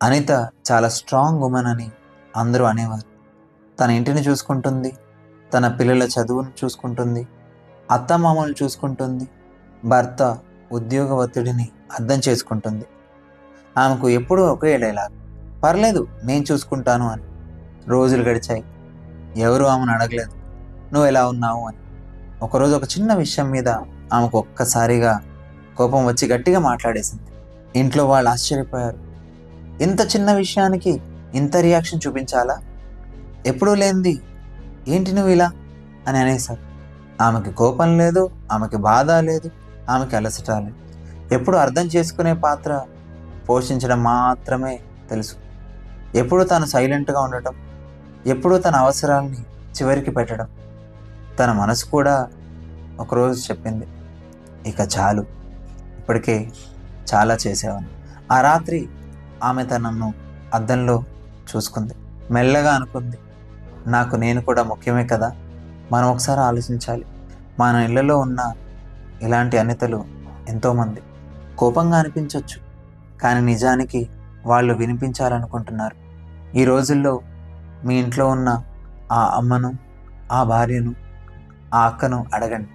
అనిత చాలా strong women అని అందరూ అనేవారు. తన ఇంటిని చూసుకుంటుంది, తన పిల్లల చదువును చూసుకుంటుంది, అత్తమామలను చూసుకుంటుంది, భర్త ఉద్యోగ ఒత్తిడిని అర్థం చేసుకుంటుంది. ఆమెకు ఎప్పుడూ ఒకే డైలాగ్, పర్లేదు నేను చూసుకుంటాను అని. రోజులు గడిచాయి. ఎవరు ఆమెను అడగలేదు నువ్వు ఎలా ఉన్నావు అని. ఒకరోజు ఒక చిన్న విషయం మీద ఆమెకు ఒక్కసారిగా కోపం వచ్చి గట్టిగా మాట్లాడేసింది. ఇంట్లో వాళ్ళు ఆశ్చర్యపోయారు. ఇంత చిన్న విషయానికి ఇంత రియాక్షన్ చూపించాలా? ఎప్పుడూ లేనిది ఏంటి నువ్వు ఇలా అని అనేసారు. ఆమెకి కోపం లేదు, ఆమెకి బాధ లేదు, ఆమెకి అలసట లేదు. ఎప్పుడు అర్థం చేసుకునే పాత్ర పోషించడం మాత్రమే తెలుసు. ఎప్పుడు తను సైలెంట్గా ఉండటం, ఎప్పుడూ తన అవసరాల్ని చివరికి పెట్టడం. తన మనసు కూడా ఒకరోజు చెప్పింది, ఇక చాలు, ఇప్పటికే చాలా చేసావని. ఆ రాత్రి ఆమె తనను అద్దంలో చూసుకుంది. మెల్లగా అనుకుంది, నాకు నేను కూడా ముఖ్యమే కదా. మనం ఒకసారి ఆలోచించాలి. మన ఇళ్ళలో ఉన్న ఇలాంటి అనితలు ఎంతోమంది. కోపంగా అనిపించవచ్చు, కానీ నిజానికి వాళ్ళు వినిపించాలనుకుంటున్నారు. ఈ రోజుల్లో మీ ఇంట్లో ఉన్న ఆ అమ్మను, ఆ భార్యను, ఆ అక్కను అడగండి,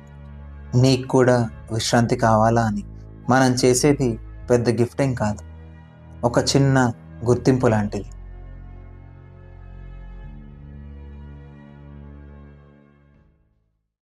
నీకు కూడా విశ్రాంతి కావాలా అని. మనం చేసేది పెద్ద గిఫ్టింగ్ కాదు, ఒక చిన్న గుర్తింపు లాంటిది.